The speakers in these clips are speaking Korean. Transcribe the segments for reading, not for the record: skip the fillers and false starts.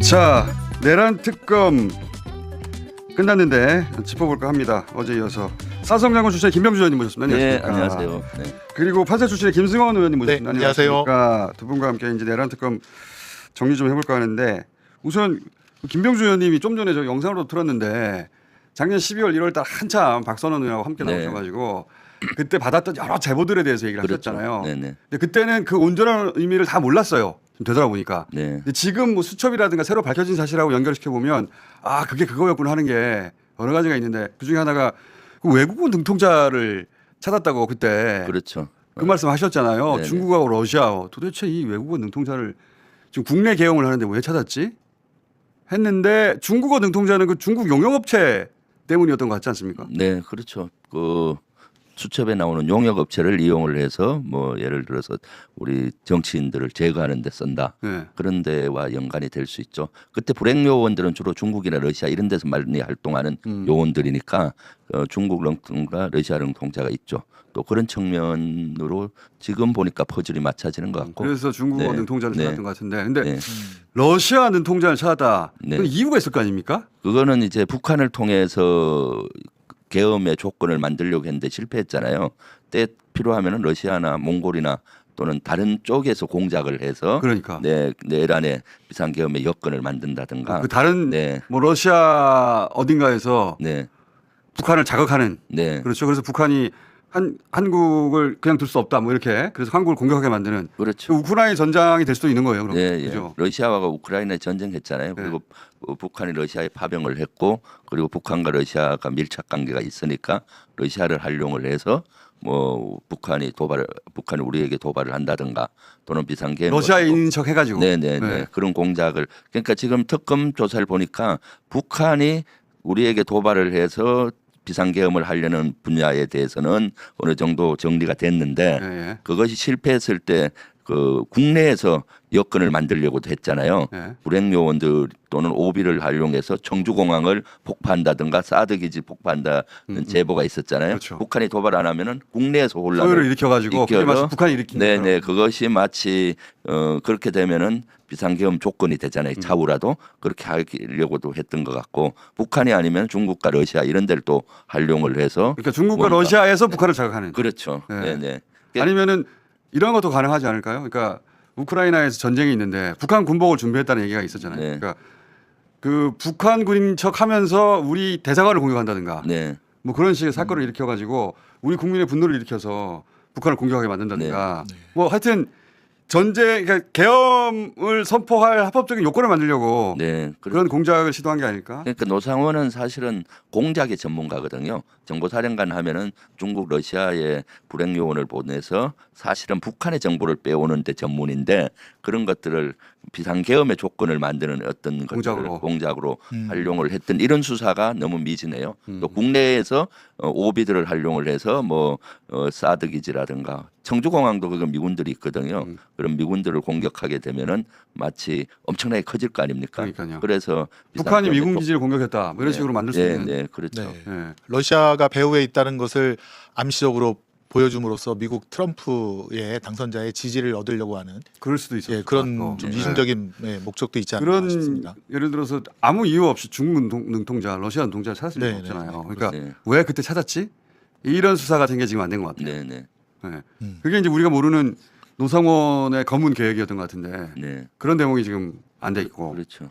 자, 내란 특검 끝났는데 짚어볼까 합니다. 어제 이어서 사성장군 출신의 김병주 의원님 모셨습니다. 네, 안녕하십니까? 안녕하세요. 네. 그리고 판사 출신의 김승원 의원님 모셨습니다. 네, 안녕하세요. 안녕하십니까? 두 분과 함께 이제 내란 특검 정리 좀 해볼까 하는데 우선 김병주 의원님이 좀 전에 저 영상으로 틀었는데 작년 12월 1월 달 한참 박선원 의원하고 함께 네. 나오셔가지고 그때 받았던 여러 제보들에 대해서 얘기를 그렇죠. 하셨잖아요. 네네. 근데 그때는 그 온전한 의미를 다 몰랐어요. 좀 되돌아보니까. 네. 근데 지금 뭐 수첩이라든가 새로 밝혀진 사실하고 연결시켜 보면 아 그게 그거였구나 하는 게 여러 가지가 있는데 그 중에 하나가 그 외국인 능통자를 찾았다고 그때 그렇죠. 그 말씀하셨잖아요. 네네. 중국하고 러시아 도대체 이 외국어 능통자를 지금 국내 개용을 하는데 왜 찾았지? 했는데 중국어 능통자는 그 중국 용역업체 때문이었던 것 같지 않습니까? 네, 그렇죠. 그 수첩에 나오는 용역 업체를 이용을 해서 뭐 예를 들어서 우리 정치인들을 제거하는 데 쓴다. 네. 그런 데와 연관이 될 수 있죠. 그때 불행 요원들은 주로 중국이나 러시아 이런 데서 많이 활동하는 요원들이니까 중국 능통과 러시아 능통자가 있죠. 또 그런 측면으로 지금 보니까 퍼즐이 맞춰지는 것 같고. 그래서 중국어 네. 능통자를 네. 찾았던 것 같은데 근데 네. 러시아 능통자를 찾았다. 네. 그 이유가 있을 거 아닙니까? 그거는 이제 북한을 통해서 계엄의 조건을 만들려고 했는데 실패했잖아요. 때 필요하면은 러시아나 몽골이나 또는 다른 쪽에서 공작을 해서 그러니까. 내란의 비상계엄의 여건을 만든다든가. 그 다른 네, 뭐 러시아 어딘가에서 네, 북한을 자극하는 네, 그렇죠. 그래서 북한이 한국을 그냥 둘 수 없다 뭐 이렇게 그래서 한국을 공격하게 만드는 그렇죠. 우크라이나 전장이 될 수도 있는 거예요. 그럼 네, 예. 그죠? 러시아와 우크라이나에 전쟁했잖아요. 그리고 북한이 러시아에 파병을 했고, 그리고 북한과 러시아가 밀착 관계가 있으니까 러시아를 활용을 해서 뭐 북한이 우리에게 도발을 한다든가 또는 비상계엄 러시아인 척 해가지고. 네네네. 그런 공작을 그러니까 지금 특검 조사를 보니까 북한이 우리에게 도발을 해서 비상계엄을 하려는 분야에 대해서는 어느 정도 정리가 됐는데 예, 예. 그것이 실패했을 때 그 국내에서 여건을 만들려고도 했잖아요. 예. 불행 요원들 또는 오비를 활용해서 청주공항을 폭파한다든가 사드 기지 폭파한다는 제보가 있었잖아요. 그렇죠. 북한이 도발 안 하면은 국내에서 혼란을 소요를 일으켜가지고 그게 마치 북한이 일으킨 네네 그것이 마치 그렇게 되면은 비상계엄 조건이 되잖아요. 차후라도 그렇게 하려고도 했던 것 같고 북한이 아니면 중국과 러시아 이런 데를 또 활용을 해서 그러니까 중국과 뭔가- 러시아에서 북한을 자극하는. 그렇죠. 네. 네네. 아니면은 이런 것도 가능하지 않을까요? 그러니까 우크라이나에서 전쟁이 있는데 북한 군복을 준비했다는 얘기가 있었잖아요. 네. 그러니까 그 북한군인 척하면서 우리 대사관을 공격한다든가 네. 뭐 그런 식의 사건을 일으켜가지고 우리 국민의 분노를 일으켜서 북한을 공격하게 만든다든가 뭐 하여튼 전쟁 그러니까 계엄을 선포할 합법적인 요건을 만들려고 네. 그런 공작을 시도한 게 아닐까? 그러니까 노상원은 사실은 공작의 전문가거든요. 정보사령관 하면은 중국, 러시아의 불행 요원을 보내서 사실은 북한의 정보를 빼오는 데 전문인데 그런 것들을 비상계엄의 조건을 만드는 어떤 공작으로 활용을 했던 이런 수사가 너무 미진해요. 또 국내에서 오비들을 활용을 해서 뭐 사드 기지라든가 청주공항도 그거 미군들이 있거든요. 그런 미군들을 공격하게 되면은 마치 엄청나게 커질 거 아닙니까? 그러니까요. 그래서 북한이 비상계엄의 미군 기지를 공격했다 뭐 이런 식으로 만들 수 있는. 네, 그렇죠. 네. 예. 러시아가 배후에 있다는 것을 암시적으로 보여줌으로써 미국 트럼프의 당선자의 지지를 얻으려고 하는 그럴 수도 있어요. 그런 좀 이중적인 목적도 있지 않나 그런 싶습니다. 예를 들어서 아무 이유 없이 중국 능통자, 러시아 능통자를 찾을 리가 네, 없잖아요. 네, 그러니까 네. 왜 그때 찾았지? 이런 수사 같은 게 지금 안 된 것 같아요. 네, 네, 네. 그게 이제 우리가 모르는 노상원의 검은 계획이었던 것 같은데 네, 그런 대목이 지금 안 돼 있고 그렇죠.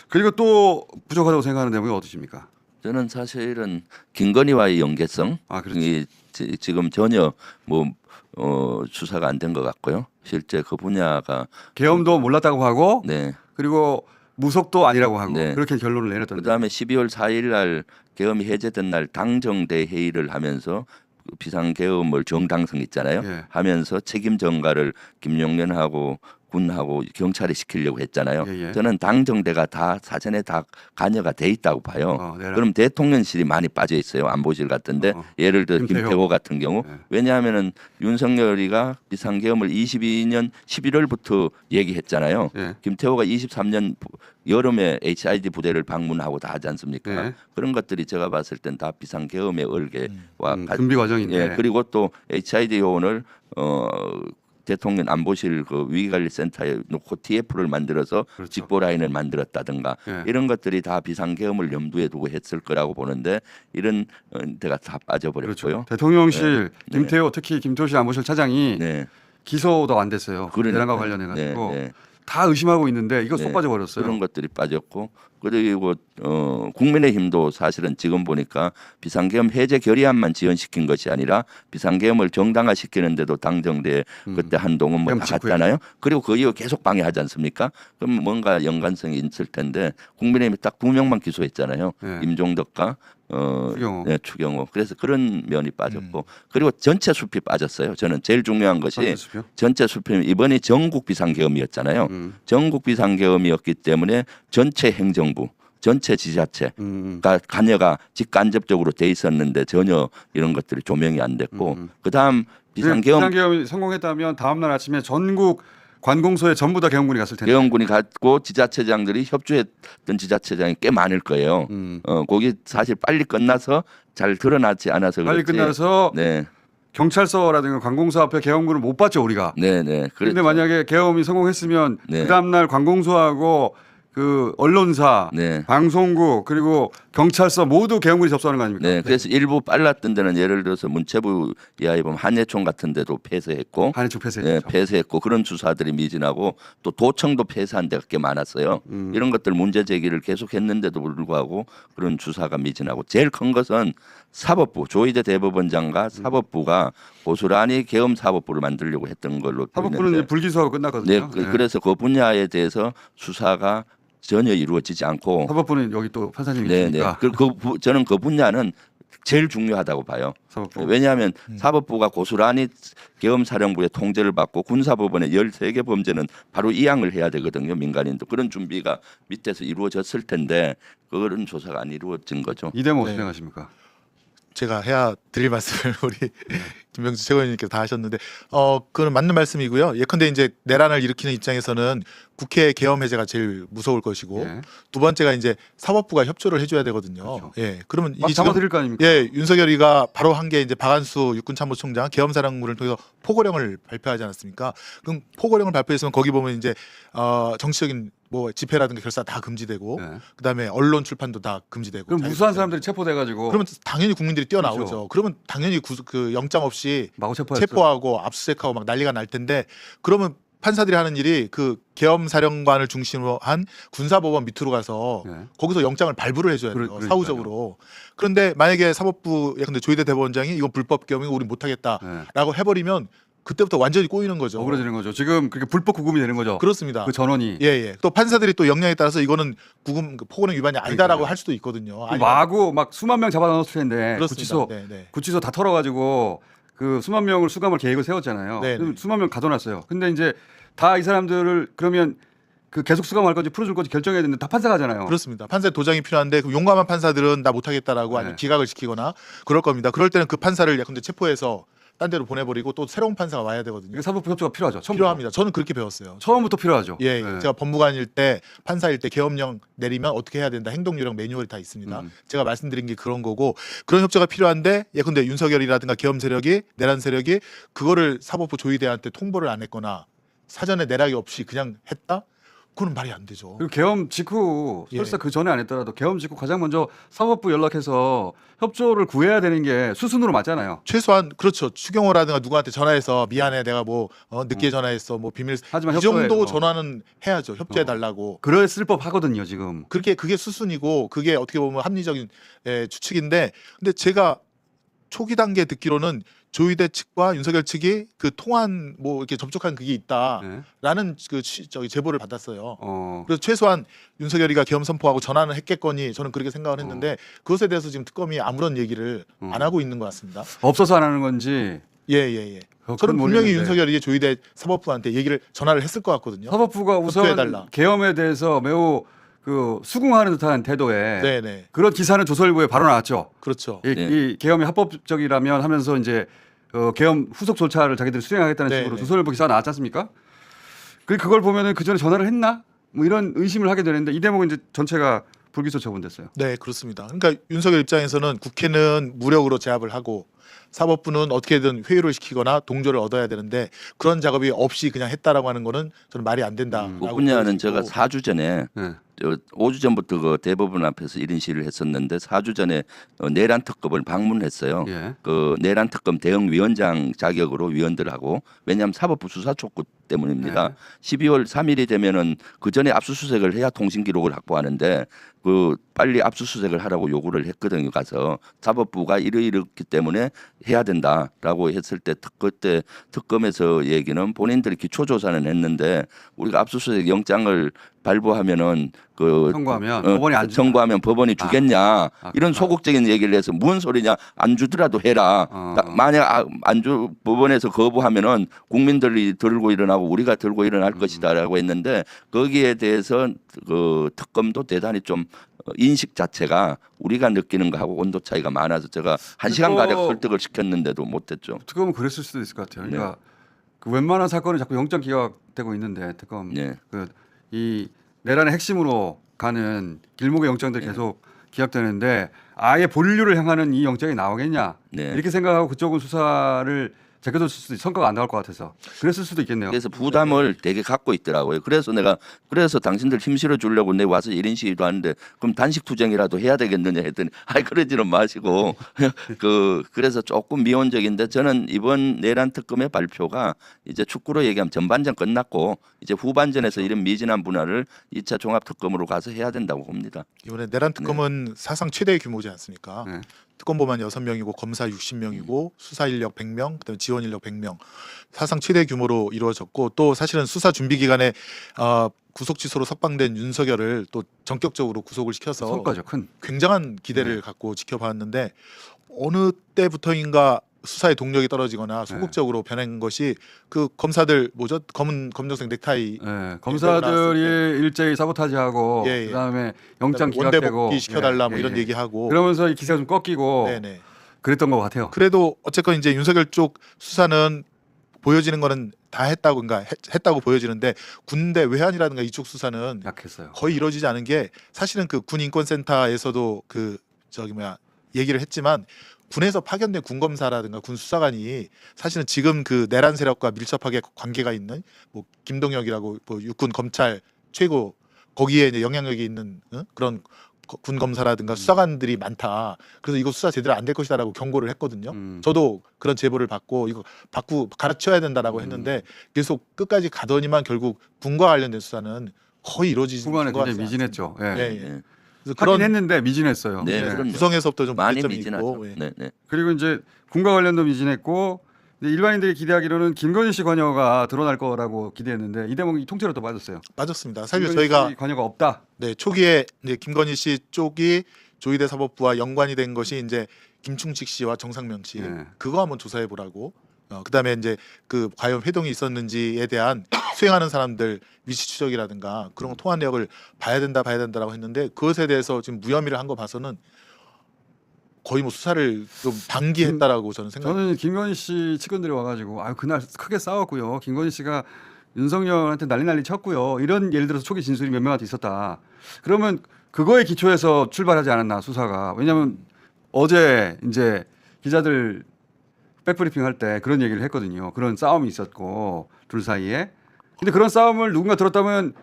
그리고 또 부족하다고 생각하는 대목이 어떠십니까? 저는 사실은 김건희와의 연계성 아, 그렇지. 이 지금 전혀 뭐 수사가 안 된 것 같고요. 실제 그 분야가 계엄도 몰랐다고 하고 네. 그리고 무속도 아니라고 하고 네. 그렇게 결론을 내렸던. 그다음에 12월 4일 날 계엄이 해제된 날 당정대 회의를 하면서 비상계엄을 정당성 있잖아요. 예. 하면서 책임 전가를 김용련하고 군하고 경찰에 시키려고 했잖아요. 예, 예. 저는 당정대가 다 사전에 다 관여가 돼 있다고 봐요. 내라. 그럼 대통령실이 많이 빠져 있어요. 안보실 같은데 예를 들어 김태호 같은 경우 네. 왜냐하면은 윤석열이가 비상계엄을 22년 11월부터 얘기했잖아요. 네. 김태호가 23년 여름에 HID 부대를 방문하고 다 하지 않습니까? 네. 그런 것들이 제가 봤을 땐 다 비상계엄의 얼개와 준비 과정인데. 예, 그리고 또 HID 요원을 대통령 안보실 그 위기관리센터에 놓고 TF를 만들어서 그렇죠. 직보 라인을 만들었다든가 예. 이런 것들이 다 비상계엄을 염두에 두고 했을 거라고 보는데 이런 데가 다 빠져버렸고요. 그렇죠. 대통령실 네. 김태호 특히 김태호실 안보실 차장이 네. 기소도 안 됐어요. 그러니까요. 내란과 관련해 가지고 네, 네. 다 의심하고 있는데 이거 쏙 네. 빠져버렸어요. 그런 것들이 빠졌고 그리고 국민의힘도 사실은 지금 보니까 비상계엄 해제 결의안만 지연시킨 것이 아니라 비상계엄을 정당화시키는데도 당정대 그때 한동훈 뭐 계엄 다 직후에. 갔잖아요. 그리고 그 이후 계속 방해하지 않습니까? 그럼 뭔가 연관성이 있을 텐데 국민의힘이 딱 2명만 기소했잖아요. 네. 임종덕과 추경호. 네, 추경호. 그래서 그런 면이 빠졌고 그리고 전체 숲이 빠졌어요. 저는 제일 중요한 것이 전체수표? 전체 숲이 이번이 전국 비상계엄이었잖아요. 전국 비상계엄이었기 때문에 전체 행정부, 전체 지자체가 관여가 직간접적으로 돼 있었는데 전혀 이런 것들이 조명이 안 됐고 그다음 비상계엄이 성공했다면 다음 날 아침에 전국 관공서에 전부 다 계엄군이 갔을 텐데. 계엄군이 갔고 지자체장들이 협조했던 지자체장이 꽤 많을 거예요. 거기 사실 빨리 끝나서 잘 드러나지 않아서 빨리 그렇지. 끝나서 네, 경찰서라든가 관공서 앞에 계엄군을 못 봤죠 우리가. 네, 네. 그런데 만약에 계엄이 성공했으면 네. 그 다음 날 관공서하고 그 언론사, 네. 방송국 그리고 경찰서 모두 계엄군이 접수하는 거 아닙니까? 네, 그래서 일부 빨랐던 데는 예를 들어서 문체부 이하에 보면 한예총 같은 데도 폐쇄했고, 한해축 폐쇄했죠. 네, 폐쇄했고 그런 수사들이 미진하고 또 도청도 폐쇄한 데가 꽤 많았어요. 이런 것들 문제 제기를 계속했는데도 불구하고 그런 수사가 미진하고 제일 큰 것은 사법부 조희대 대법원장과 사법부가 고스란히 계엄 사법부를 만들려고 했던 걸로 사법부는 보이는데 이제 불기소하고 네, 끝났거든요. 그래서 그 분야에 대해서 수사가 전혀 이루어지지 않고 사법부는 여기 또 판사님이 네, 네. 있으니까. 저는 그 분야는 제일 중요하다고 봐요. 사법부. 왜냐하면 사법부가 고스란히 계엄사령부의 통제를 받고 군사법원의 13개 범죄는 바로 이양을 해야 되거든요. 민간인도. 그런 준비가 밑에서 이루어졌을 텐데 그런 조사가 안 이루어진 거죠. 이 대목 어떻게 네. 생각하십니까? 제가 해야 드릴 말씀을 우리 김명수 최고위원님께서 다 하셨는데 그건 맞는 말씀이고요. 예컨대 이제 내란을 일으키는 입장에서는 국회 계엄 해제가 제일 무서울 것이고 예. 두 번째가 이제 사법부가 협조를 해줘야 되거든요. 그렇죠. 예, 그러면 막 이 지금 잡아드릴 거 아닙니까? 예, 윤석열이가 바로 한 게 이제 박한수 육군참모총장 계엄사령부를 통해서 포고령을 발표하지 않았습니까? 그럼 포고령을 발표했으면 거기 보면 이제 정치적인 뭐 집회라든가 결사 다 금지되고 네. 그다음에 언론 출판도 다 금지되고 그럼 무수한 사람들이 체포돼가지고 그러면 당연히 국민들이 뛰어나오죠. 그렇죠. 그러면 당연히 그 영장 없이 마구 체포하고 압수수색하고 막 난리가 날 텐데 그러면 판사들이 하는 일이 그 계엄 사령관을 중심으로 한 군사법원 밑으로 가서 네. 거기서 영장을 발부를 해줘야 돼요. 그러니까요. 사후적으로. 그런데 만약에 사법부 예컨대 조희대 대법원장이 이건 불법 계엄이고 우리 못하겠다라고 네. 해버리면 그때부터 완전히 꼬이는 거죠. 억울해지는 거죠. 지금 그렇게 불법 구금이 되는 거죠. 그렇습니다. 그 전원이 예, 예. 또 판사들이 또 역량에 따라서 이거는 구금 포고령 위반이 아니다라고 그러니까요. 할 수도 있거든요. 마구 막 수만 명 잡아넣었을 텐데 그렇습니다. 구치소 네, 네. 구치소 다 털어가지고 그 수만 명을 수감을 계획을 세웠잖아요. 네, 그럼 네. 수만 명 가둬놨어요. 근데 이제 다 이 사람들을 그러면 그 계속 수감할 건지 풀어줄 건지 결정해야 되는데 다 판사가 하잖아요. 그렇습니다. 판사의 도장이 필요한데 그 용감한 판사들은 나 못하겠다라고 아니면 네. 기각을 시키거나 그럴 겁니다. 그럴 때는 그 판사를 예컨대 체포해서 딴 데로 보내버리고 또 새로운 판사가 와야 되거든요. 이게 사법부 협조가 필요하죠. 처음부터. 필요합니다. 저는 그렇게 배웠어요. 처음부터 필요하죠. 예, 예. 네. 제가 법무관일 때 판사일 때 계엄령 내리면 어떻게 해야 된다 행동요령 매뉴얼이 다 있습니다. 제가 말씀드린 게 그런 거고 그런 협조가 필요한데 예컨대 윤석열이라든가 계엄 세력이 내란 세력이 그거를 사법부 조의대한테 통보를 안 했거나 사전에 내락이 없이 그냥 했다? 그건 말이 안 되죠. 그리고 계엄 직후 예. 설사 그 전에 안 했더라도 계엄 직후 가장 먼저 사법부 연락해서 협조를 구해야 되는 게 수순으로 맞잖아요. 최소한 그렇죠. 추경호라든가 누구한테 전화해서 미안해 내가 뭐 늦게 전화했어 뭐 비밀 하지만 이 정도 협조해. 전화는 해야죠. 협조해 달라고. 그랬을 법 하거든요 지금. 그게 수순이고 그게 어떻게 보면 합리적인 추측인데 근데 제가 초기 단계 듣기로는 조희대 측과 윤석열 측이 그 통한 뭐 이렇게 접촉한 그게 있다라는 네. 그 제보를 받았어요. 그래서 최소한 윤석열이가 계엄 선포하고 전화는 했겠거니 저는 그렇게 생각을 했는데 그것에 대해서 지금 특검이 아무런 얘기를 안 하고 있는 것 같습니다. 없어서 안 하는 건지. 예. 그건 저는 분명히 모르겠는데. 윤석열이 조희대 사법부한테 얘기를 전화를 했을 것 같거든요. 사법부가 우선 협조해달라. 계엄에 대해서 매우 그 수긍하는 듯한 태도에 네네. 그런 기사는 조선일보에 바로 나왔죠. 그렇죠. 이 계엄이 합법적이라면 하면서 이제 계엄 후속 절차를 자기들이 수행하겠다는 네, 식으로 네. 조선일보 기사가 나왔지 않습니까? 그걸 보면은 그 전에 전화를 했나? 뭐 이런 의심을 하게 되는데 이 대목은 이제 전체가 불기소 처분됐어요. 네, 그렇습니다. 그러니까 윤석열 입장에서는 국회는 무력으로 제압을 하고 사법부는 어떻게든 회유를 시키거나 동조를 얻어야 되는데 그런 작업이 없이 그냥 했다라고 하는 거는 저는 말이 안 된다라고 그 분야는 보여지고. 제가 4주 전에 네. 5주 전부터 그 대법원 앞에서 이런 시위를 했었는데 4주 전에 내란 특검을 방문했어요. 예. 그 내란 특검 대응 위원장 자격으로 위원들하고 왜냐하면 사법부 수사 촉구 때문입니다. 네. 12월 3일이 되면은 그 전에 압수수색을 해야 통신 기록을 확보하는데 그 빨리 압수수색을 하라고 요구를 했거든요. 가서 사법부가 이렇기 때문에 해야 된다라고 했을 때 그때 특검에서 얘기는 본인들이 기초조사는 했는데 우리가 압수수색 영장을 발부하면은 그 청구하면 법원이 안 청구하면 법원이 주겠냐 이런 소극적인 얘기를 해서 무슨 소리냐 안 주더라도 해라. 만약 안주 법원에서 거부하면은 국민들이 들고 일어나고 우리가 들고 일어날 것이다라고 했는데 거기에 대해서 그 특검도 대단히 좀 인식 자체가 우리가 느끼는 거하고 온도 차이가 많아서 제가 1시간 가량 설득을 시켰는데도 못했죠. 특검은 그랬을 수도 있을 것 같아요. 그러니까 그 웬만한 사건은 자꾸 영장 기각되고 있는데 특검 네. 그 이 내란의 핵심으로 가는 길목의 영장들 계속 기각되는데 아예 본류를 향하는 이 영장이 나오겠냐 네. 이렇게 생각하고 그쪽은 수사를 제껴뒀을 수도 성과가 안 나올 것 같아서 그랬을 수도 있겠네요. 그래서 부담을 되게 갖고 있더라고요. 그래서 당신들 힘 실어 주려고 내 와서 1인 시위도 하는데 그럼 단식 투쟁이라도 해야 되겠느냐 했더니 아이 그러지는 마시고 그래서 조금 미온적인데 저는 이번 내란 특검의 발표가 이제 축구로 얘기하면 전반전 끝났고 이제 후반전에서 이런 미진한 분할을 2차 종합 특검으로 가서 해야 된다고 봅니다. 이번에 내란 특검은 사상 최대 규모지 않습니까? 네. 특검보만 6명이고 검사 60명이고 수사 인력 100명, 그다음에 지원 인력 100명. 사상 최대 규모로 이루어졌고 또 사실은 수사 준비 기간에 구속 취소로 석방된 윤석열을 또 전격적으로 구속을 시켜서 성과죠 큰. 굉장한 기대를 갖고 지켜봤는데 어느 때부터인가 수사의 동력이 떨어지거나 소극적으로 변한 것이 그 검사들 뭐죠? 검정색 넥타이 네. 검사들이 일제히 사보타지하고 예, 예. 그다음에 영장 원대 기각되고 복귀 시켜달라 예, 뭐 예, 이런 예. 얘기하고 그러면서 이 기세가 좀 꺾이고 네네. 그랬던 것 같아요. 그래도 어쨌건 이제 윤석열 쪽 수사는 보여지는 거는 다 했다고 그러니까 했다고 보여지는데 군대 외환이라든가 이쪽 수사는 약했어요. 거의 이루어지지 않은 게 사실은 그 군 인권센터에서도 그 저기 뭐야 얘기를 했지만 군에서 파견된 군검사라든가 군 수사관이 사실은 지금 그 내란 세력과 밀접하게 관계가 있는 뭐 김동혁이라고 뭐 육군 검찰 최고 거기에 이제 영향력이 있는 그런 군 검사라든가 수사관들이 많다. 그래서 이거 수사 제대로 안 될 것이다라고 경고를 했거든요. 저도 그런 제보를 받고 이거 가르쳐야 된다라고 했는데 계속 끝까지 가더니만 결국 군과 관련된 수사는 거의 이루어지지 후반에 않은 것 굉장히 같습니다. 미진했죠. 예. 예, 예. 네. 그래서 하긴 그런 했는데 미진했어요. 네, 예. 그럼요. 구성에서부터 좀 많이 문제점이 미진하죠. 있고 예. 네, 네. 그리고 이제 군과 관련도 미진했고 근데 일반인들이 기대하기로는 김건희 씨 관여가 드러날 거라고 기대했는데 이 대목이 통째로 또 빠졌어요. 맞았습니다. 사실 김건희 저희가 씨 관여가 없다. 네, 초기에 이제 김건희 씨 쪽이 조희대 사법부와 연관이 된 것이 이제 김충식 씨와 정상명 씨 네. 그거 한번 조사해 보라고. 그다음에 이제 그 과연 회동이 있었는지에 대한 수행하는 사람들 위치 추적이라든가 그런 거 통화 내역을 봐야 된다라고 했는데 그것에 대해서 지금 무혐의를 한 거 봐서는 거의 뭐 수사를 좀 방기했다라고 저는 생각합니다. 저는 김건희 씨 측근들이 와가지고 아유 그날 크게 싸웠고요. 김건희 씨가 윤석열한테 난리 쳤고요. 이런 예를 들어서 초기 진술이 몇 명한테 있었다. 그러면 그거에 기초해서 출발하지 않았나 수사가. 왜냐하면 어제 이제 기자들 백브리핑 할 때 그런 얘기를 했거든요. 그런 싸움이 있었고 둘 사이에. 근데 그런 싸움을 누군가 들었다면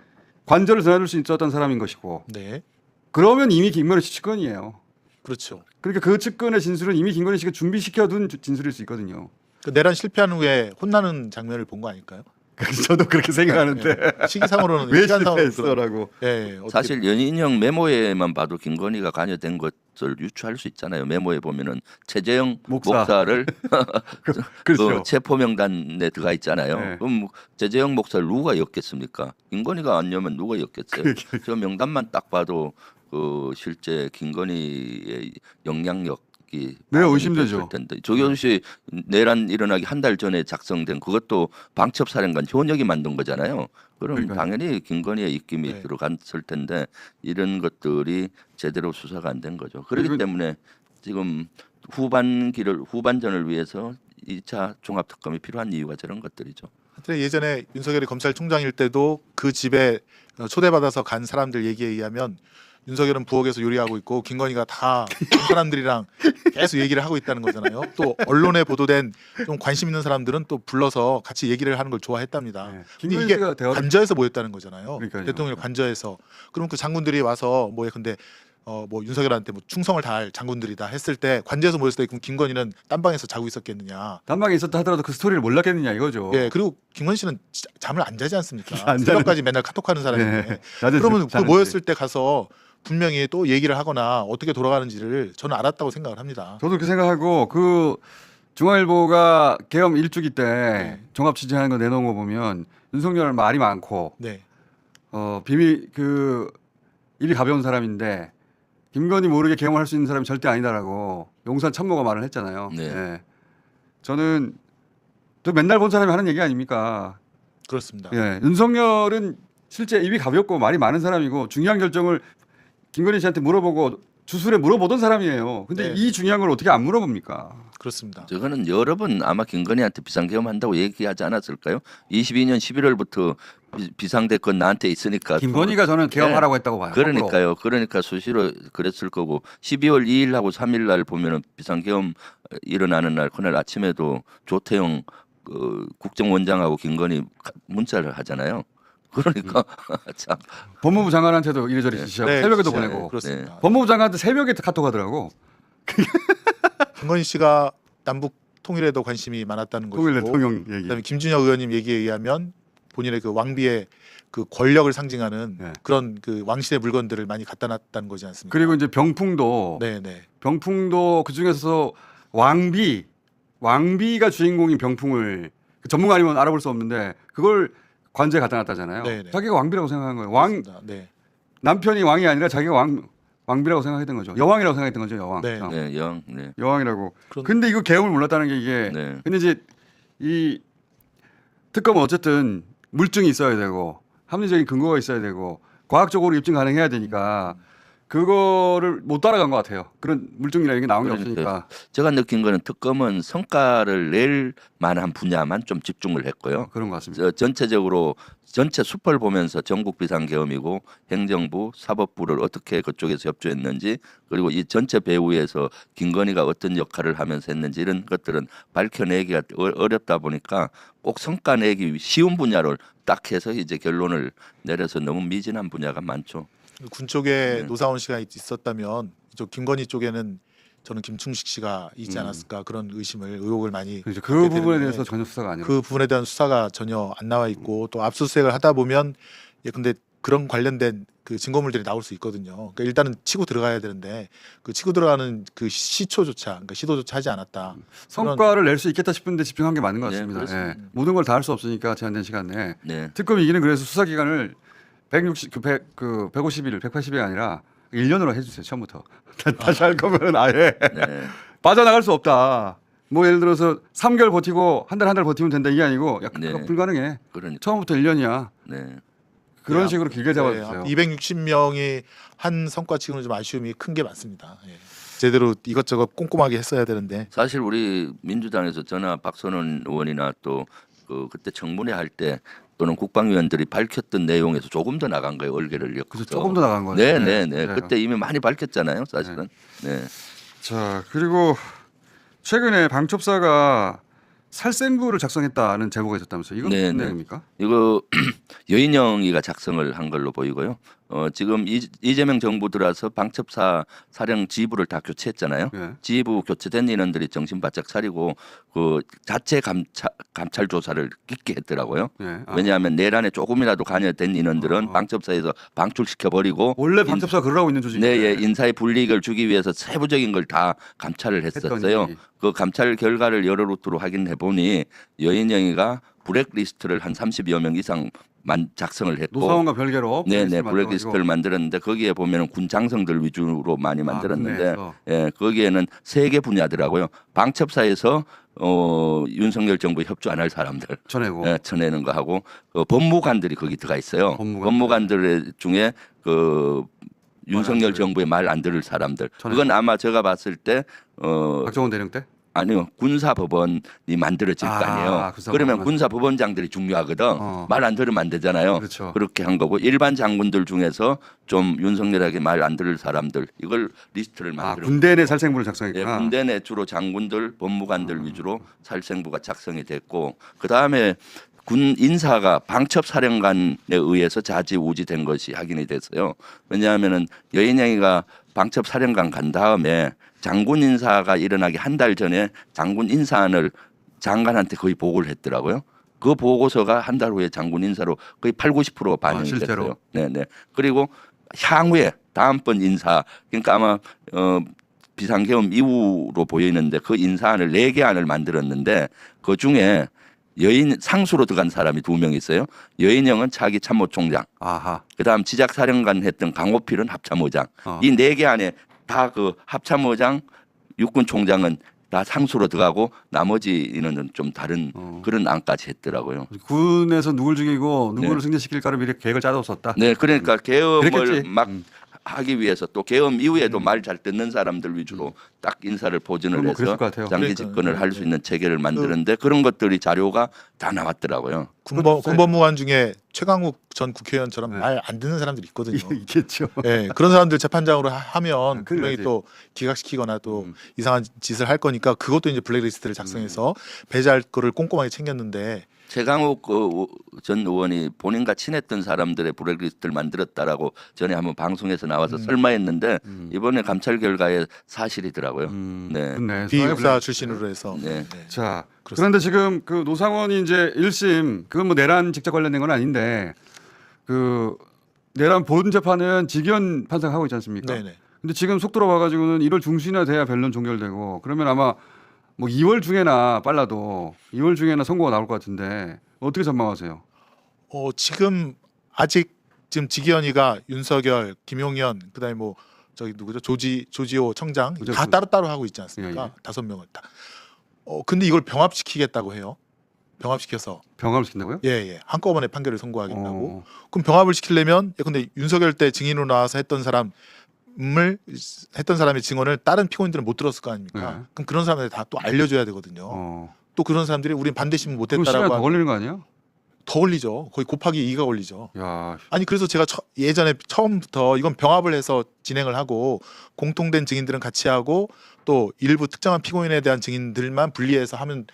관절을 드러낼 수 있었던 사람인 것이고. 네, 그러면 이미 김건희 씨 측근이에요. 그렇죠. 그러니까 그 측근의 진술은 이미 김건희 씨가 준비시켜둔 진술일 수 있거든요. 그 내란 실패한 후에 혼나는 장면을 본 거 아닐까요? 저도 그렇게 생각하는데 시기상으로는 왜 시간상으로는 실패했어라고. 예, 어떻게 사실 연인형 메모에만 봐도 김건희가 관여된 것을 유추할 수 있잖아요. 메모에 보면은 최재형 목사. 목사를 그렇죠. 그 체포 명단에 들어가 있잖아요. 네. 그럼 최재형 목사를 누가 엮겠습니까? 김건희가 안 엮으면 누가 엮겠어요? 저 명단만 딱 봐도 그 실제 김건희의 영향력이 네, 많이 의심되죠. 느껴질 텐데 조경수 씨 내란 일어나기 한 달 전에 작성된 그것도 방첩사령관 현역이 만든 거잖아요. 그럼 그러니까요. 당연히 김건희의 입김이 네. 들어갔을 텐데 이런 것들이 제대로 수사가 안 된 거죠. 그렇기 그리고- 때문에 지금 후반전을 위해서 2차 종합특검이 필요한 이유가 저런 것들이죠. 하여튼 예전에 윤석열이 검찰총장일 때도 그 집에 초대받아서 간 사람들 얘기에 의하면 윤석열은 부엌에서 요리하고 있고 김건희가 다 사람들이랑 계속 얘기를 하고 있다는 거잖아요. 또 언론에 보도된 좀 관심 있는 사람들은 또 불러서 같이 얘기를 하는 걸 좋아했답니다. 네. 근데 김건희 이게 씨가 대화를 관저에서 모였다는 거잖아요. 그러니까요. 대통령 관저에서. 그럼 그 장군들이 와서 뭐야 근데 뭐 윤석열한테 뭐 충성을 다할 장군들이다 했을 때 관저에서 모였을 때 그럼 김건희는 딴방에서 자고 있었겠느냐. 단방에 있었다 하더라도 그 스토리를 몰랐겠느냐 이거죠. 예, 그리고 김건희 씨는 잠을 안 자지 않습니까? 안 자는- 새벽까지 맨날 카톡하는 사람인데. 네. 낮에 그러면 그 자는지. 모였을 때 가서 분명히 또 얘기를 하거나 어떻게 돌아가는지를 저는 알았다고 생각을 합니다. 저도 그렇게 생각하고 그 중앙일보가 계엄 일주기 때 네. 종합 취재하는 거 내놓은 거 보면 윤석열 말이 많고 네, 비밀 그 입이 가벼운 사람인데 김건희 모르게 계엄을 할 수 있는 사람이 절대 아니다라고 용산 참모가 말을 했잖아요. 네. 예. 저는 또 맨날 본 사람이 하는 얘기 아닙니까? 그렇습니다. 예. 윤석열은 실제 입이 가볍고 말이 많은 사람이고 중요한 결정을 김건희 씨한테 물어보고 주술에 물어보던 사람이에요. 근데 네. 이 중요한 걸 어떻게 안 물어봅니까? 그렇습니다. 저거는 여러 번 아마 김건희한테 비상계엄 한다고 얘기하지 않았을까요? 22년 11월부터 비상대권 나한테 있으니까 김건희가 저는 계엄하라고 했다고 봐요. 거꾸로. 그러니까요. 그러니까 수시로 그랬을 거고 12월 2일하고 3일 날 보면은 비상계엄 일어나는 날 그날 아침에도 조태용 국정원장하고 김건희 문자를 하잖아요. 그러니까 참 법무부 장관한테도 이래저래 지시하고 새벽에도 진짜, 보내고. 그렇습니다. 법무부 장관한테 새벽에 카톡 하더라고. 김건희 씨가 남북 통일에도 관심이 많았다는 통일 것이고, 대통령 얘기. 그다음에 김준혁 의원님 얘기에 의하면 본인의 그 왕비의 그 권력을 상징하는 네. 그런 그 왕실의 물건들을 많이 갖다 놨다는 거지 않습니까? 그리고 이제 병풍도 네, 네. 병풍도 그 중에서 왕비가 주인공인 병풍을 그 전문가 아니면 알아볼 수 없는데 그걸 관제에 갖다 놨다잖아요. 네네. 자기가 왕비라고 생각한 거예요. 그렇습니다. 네. 남편이 왕이 아니라 자기가 왕비라고 생각했던 거죠. 여왕이라고 생각했던 거죠. 여왕. 네. 어. 네, 네. 여왕이라고. 그런- 근데 이거 계엄을 몰랐다는 게 이게. 네. 근데 이제 이 특검은 어쨌든 물증이 있어야 되고 합리적인 근거가 있어야 되고 과학적으로 입증 가능해야 되니까 그거를 못 따라간 것 같아요. 그런 물증이나 이런 게 나온 게 그러니까요. 없으니까. 제가 느낀 거는 특검은 성과를 낼 만한 분야만 좀 집중을 했고요. 그런 것 같습니다. 전체적으로 전체 숲을 보면서 전국 비상계엄이고 행정부, 사법부를 어떻게 그쪽에서 협조했는지 그리고 이 전체 배후에서 김건희가 어떤 역할을 하면서 했는지 이런 것들은 밝혀내기가 어렵다 보니까 꼭 성과 내기 쉬운 분야를 딱 해서 이제 결론을 내려서 너무 미진한 분야가 많죠. 군 쪽에 네. 노사원 씨가 있었다면 이쪽 김건희 쪽에는 저는 김충식 씨가 있지 않았을까 그런 의혹을 많이 그렇죠. 그 갖게 부분에 되는데 대해서 전혀 수사가 아니라. 그 부분에 대한 수사가 전혀 안 나와 있고 또 압수수색을 하다 보면 근데 그런 관련된 그 증거물들이 나올 수 있거든요. 그러니까 일단은 치고 들어가야 되는데 그 치고 들어가는 그 시초조차 그러니까 시도조차 하지 않았다. 성과를 낼 수 있겠다 싶은데 집중한 게 맞는 것 네, 같습니다. 그렇습니다. 예. 모든 걸 다 할 수 없으니까 제한된 시간 내에. 네. 특검 이기는 그래서 수사 기간을 150일, 180일이 아니라 1년으로 해주세요. 처음부터. 다시 할 거면 아예 네. 빠져나갈 수 없다. 뭐 예를 들어서 3개월 버티고 한 달 버티면 된다 이게 아니고 약간 네. 그거 불가능해. 그러니까 처음부터 1년이야. 네. 그런 네, 식으로 길게 잡아주세요. 260명이 한 성과치고는 좀 아쉬움이 큰 게 많습니다. 예. 제대로 이것저것 꼼꼼하게 했어야 되는데 사실 우리 민주당에서 저나 박선원 의원이나 또 그때 청문회 할 때 또는 국방위원들이 밝혔던 내용에서 조금 더 나간 거예요. 얼개를 엮어서. 그래서 조금 더 나간 거예요. 네네네. 그때 이미 많이 밝혔잖아요. 사실은. 네. 자 그리고 최근에 방첩사가 살생부를 작성했다는 제보가 있었다면서요. 이건 무슨 네. 내용입니까? 이거 여인영이가 작성을 한 걸로 보이고요. 지금 이재명 정부 들어서 방첩사 사령 지휘부를 다 교체했잖아요. 예. 지휘부 교체된 인원들이 정신 바짝 차리고 그 자체 감찰 조사를 깊게 했더라고요. 예. 아. 왜냐하면 내란에 조금이라도 관여된 인원들은 방첩사에서 방출시켜 버리고 원래 방첩사 그러라고 있는 조직인데. 네, 예, 인사의 불이익을 주기 위해서 세부적인 걸 다 감찰을 했었어요. 했더니. 그 감찰 결과를 여러 루트로 확인해 보니 여인영이가 블랙리스트를 한 30여 명 이상 작성을 했고 노사원과 별개로 네네 블랙리스트를 블랙리스트를 만들었는데 거기에 보면은 군 장성들 위주로 많이 만들었는데 국내에서. 예 거기에는 세 개 분야더라고요. 방첩사에서 윤석열 정부에 협조 안 할 사람들 전해고. 예, 쳐내는 거 하고 법무관들이 거기 들어가 있어요. 법무관들 중에 윤석열 정부의 말 안 들을 사람들. 전해고. 그건 아마 제가 봤을 때 박정원 대령 때? 아니요, 군사법원이 만들어질 거 아니에요. 그러면 군사법원장들이 중요하거든. 말 안 들으면 안 되잖아요. 그렇죠. 그렇게 한 거고 일반 장군들 중에서 좀 윤석열에게 말 안 들을 사람들 이걸 리스트를 만들어. 군대 내 살생부를 예, 작성했구나. 군대 내 주로 장군들, 법무관들 위주로 살생부가 작성이 됐고 그 다음에 군 인사가 방첩사령관에 의해서 좌지우지된 것이 확인이 됐어요. 왜냐하면은 여인영이가 방첩사령관 간 다음에 장군 인사가 일어나기 한 달 전에 장군 인사안을 장관한테 거의 보고를 했더라고요. 그 보고서가 한 달 후에 장군 인사로 거의 80~90%가 반영이 실제로? 됐어요. 네네. 그리고 향후에 다음번 인사 그러니까 아마 비상계엄 이후로 보이는데 그 인사안을 4개 안을 만들었는데 그 중에 여인 상수로 들어간 사람이 2명 있어요. 여인영은 차기 참모총장. 아하. 그다음 지작사령관 했던 강호필은 합참의장. 어. 이 4개 안에 다 그 합참의장, 육군총장은 다 상수로 들어가고 나머지는 좀 다른 그런 안까지 했더라고요. 군에서 누굴 죽이고 누구를 네. 승진시킬까를 미리 계획을 짜뒀었다. 네, 그러니까 계엄을 그랬겠지. 막 하기 위해서 또 계엄 이후에도 말 잘 듣는 사람들 위주로 딱 인사를 보존을 그건 뭐 해서 그랬을 것 같아요. 장기 그러니까요. 집권을 할 수 있는 체계를 만드는데 그런 것들이 자료가 다 나왔더라고요. 군법무관 중에 최강욱 전 국회의원처럼 네. 말 안 듣는 사람들이 있거든요. 있겠죠. 예, 그런 사람들 재판장으로 하면 큰일 분명히 나지. 또 기각시키거나 또 이상한 짓을 할 거니까 그것도 이제 블랙리스트를 작성해서 배제할 거를 꼼꼼하게 챙겼는데 최강욱 전 의원이 본인과 친했던 사람들의 블랙리스트를 만들었다라고 전에 한번 방송에서 나와서 설마했는데 이번에 감찰 결과에 사실이더라고요. 네. 그렇네. 비육사 출신으로 해서 네. 자, 그렇습니다. 그런데 지금 그 노상원이 이제 1심 그건 뭐 내란 직접 관련된 건 아닌데 그 내란 본 재판은 지기현 판사가 하고 있지 않습니까? 네네. 근데 지금 속도로 봐가지고는 1월 중순이나 돼야 변론 종결되고 그러면 아마 뭐 2월 중에나 빨라도 2월 중에나 선고가 나올 것 같은데 어떻게 전망하세요? 지금 아직 지금 지기현이가 윤석열, 김용현 그다음에 뭐 저기 누구죠 조지호 청장 다 따로따로 하고 있지 않습니까? 예, 예. 5명을 다. 근데 이걸 병합시키겠다고 해요. 병합시켜서 병합을 시킨다고요? 예 한꺼번에 판결을 선고하겠다고. 어. 그럼 병합을 시키려면 근데 윤석열 때 증인으로 나와서 했던 사람의 증언을 다른 피고인들은 못 들었을 거 아닙니까? 네. 그럼 그런 사람들 다 또 알려줘야 되거든요. 또 그런 사람들이 우린 반대시면 그럼 시간 못했다라고 더 하면 걸리는 거 아니야? 더 걸리죠. 거의 곱하기 2가 걸리죠. 야, 아니 그래서 제가 예전에 처음부터 이건 병합을 해서 진행을 하고 공통된 증인들은 같이 하고 또 일부 특정한 피고인에 대한 증인들만 분리해서 하면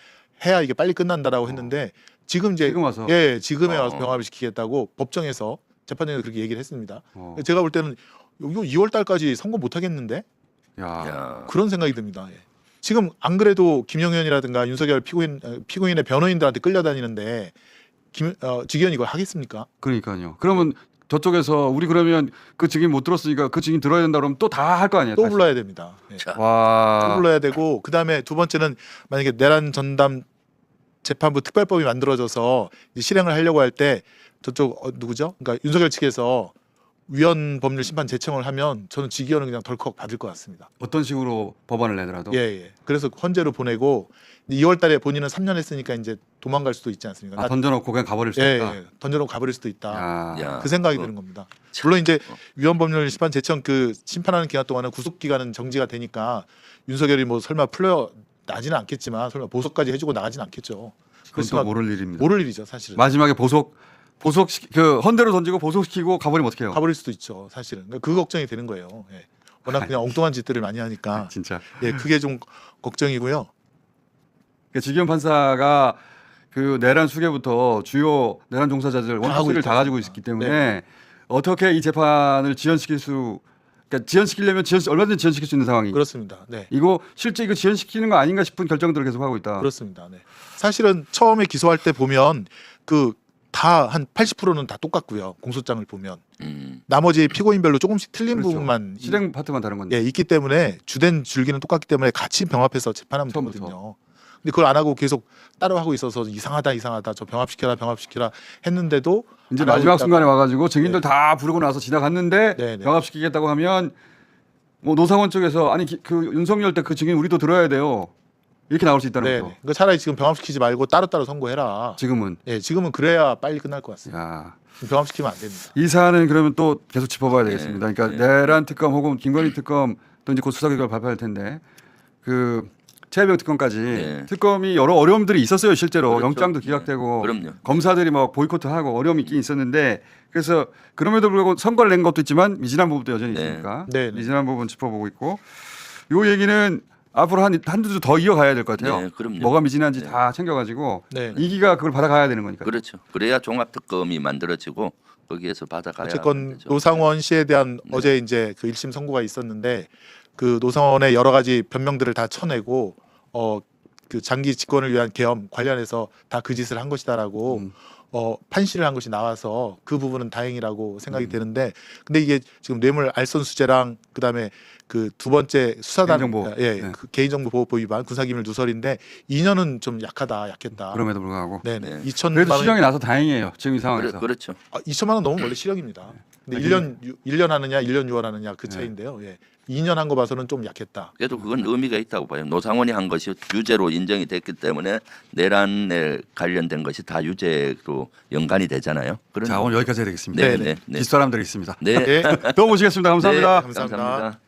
해야 이게 빨리 끝난다라고 했는데 지금 이제 지금 와서 지금에 와서 병합을 시키겠다고 법정에서 재판장에서 그렇게 얘기를 했습니다. 제가 볼 때는 이거 2월 달까지 선고 못 하겠는데 야, 야. 그런 생각이 듭니다. 예. 지금 안 그래도 김영현이라든가 윤석열 피고인의 변호인들한테 끌려다니는데 지기현이 이걸 하겠습니까? 그러니까요. 그러면 저쪽에서 우리 그러면 그 증인 못 들었으니까 그 증인 들어야 된다 그러면 또 다 할 거 아니에요? 또 다시. 불러야 됩니다. 예. 자, 또 와, 불러야 되고 그다음에 두 번째는 만약에 내란 전담 재판부 특별법이 만들어져서 이제 실행을 하려고 할 때 저쪽 누구죠? 그러니까 윤석열 측에서 위헌 법률 심판 제청을 하면 저는 지기현은 그냥 덜컥 받을 것 같습니다. 어떤 식으로 법안을 내더라도 예. 그래서 헌재로 보내고 2월 달에 본인은 3년 했으니까 이제 도망갈 수도 있지 않습니까? 던져놓고 그냥 가버릴 수 있다. 던져놓고 가버릴 수도 있다. 야, 야. 그 생각이 드는 겁니다. 물론 이제 위헌 법률 심판 제청 그 심판하는 기간 동안은 구속 기간은 정지가 되니까 윤석열이 뭐 설마 풀려 나지는 않겠지만 설마 보석까지 해주고 나가지는 않겠죠. 그건 또 그렇지만 모를 일입니다. 모를 일이죠 사실은. 마지막에 그 헌대로 던지고 보석시키고 가버리면 어떡해요? 가버릴 수도 있죠 사실은. 그러니까 그 걱정이 되는 거예요. 예. 워낙 그냥 엉뚱한 짓들을 많이 하니까 진짜. 그게 좀 걱정이고요. 그러니까 지기현 판사가 그 내란 수계부터 주요 내란 종사자들 원투쓰리를 다 가지고 있기 때문에 어떻게 이 재판을 그러니까 지연시키려면 얼마든지 지연시킬 수 있는 상황이. 그렇습니다. 네. 이거 실제 이거 지연시키는 거 아닌가 싶은 결정들을 계속 하고 있다. 그렇습니다. 네. 사실은 처음에 기소할 때 보면 그 다 한 80%는 다 똑같고요. 공소장을 보면 나머지 피고인별로 조금씩 틀린 그렇죠. 부분만 실행 파트만 다른 건데. 있기 때문에 주된 줄기는 똑같기 때문에 같이 병합해서 재판하면 처음부터. 되거든요. 근데 그걸 안 하고 계속 따로 하고 있어서 이상하다 저 병합시켜라 했는데도 이제 안 하고 마지막 있다가 순간에 와가지고 증인들 다 부르고 나서 지나갔는데 네, 네. 병합시키겠다고 하면 뭐 노상원 쪽에서 아니 그 윤석열 때 그 증인 우리도 들어야 돼요. 이렇게 나올 수 있다는 네, 거죠. 그러니까 차라리 지금 병합시키지 말고 따로따로 선고해라. 지금은. 지금은 그래야 빨리 끝날 것 같습니다. 야. 병합시키면 안 됩니다. 이 사안은 그러면 또 계속 짚어봐야 되겠습니다. 네, 그러니까 내란 특검 혹은 김건희 특검 또 이제 곧 수사 결과를 발표할 텐데 그 최혜병 특검까지 네. 특검이 여러 어려움들이 있었어요. 실제로 그렇죠. 영장도 네. 기각되고 그럼요. 검사들이 막 보이콧하고 어려움이 있긴 있었는데 그래서 그럼에도 불구하고 선거를 낸 것도 있지만 미진한 부분도 여전히 네. 있으니까 네, 네. 미진한 부분 짚어보고 있고 요 얘기는 앞으로 한두 주 더 이어가야 될 것 같아요. 네, 그럼요. 뭐가 미진한지 네. 다 챙겨가지고 네. 이기가 그걸 받아가야 되는 거니까. 그렇죠. 그래야 종합특검이 만들어지고 거기에서 받아가야 어쨌건 되죠. 노상원 씨에 대한 네. 어제 이제 그 1심 선고가 있었는데 그 노상원의 여러 가지 변명들을 다 쳐내고 그 장기 집권을 위한 계엄 관련해서 다 그 짓을 한 것이다라고 판시를 한 것이 나와서 그 부분은 다행이라고 생각이 되는데 근데 이게 지금 뇌물 알선수재랑 그다음에 그 두 번째 수사단 개인정보. 예, 네. 그 개인정보보호법 위반 군사기밀 누설인데 2년은 좀 약했다. 그럼에도 불구하고 네네. 네. 2천만 그래도 원 실형이 나서 다행이에요. 지금 이 상황에서. 그렇죠. 2천만 원 넘으면 원래 실형입니다. 근데 1년 하느냐 1년 6월 하느냐 그 차이인데요. 예. 2년 한 거 봐서는 좀 약했다. 그래도 그건 의미가 있다고 봐요. 노상원이 한 것이 유죄로 인정이 됐기 때문에 내란에 관련된 것이 다 유죄로 연관이 되잖아요. 자 오늘 여기까지 해야 되겠습니다. 네, 네, 네. 뒷사람들이 있습니다. 네. 네. 또 모시겠습니다. 감사합니다. 네, 감사합니다. 감사합니다.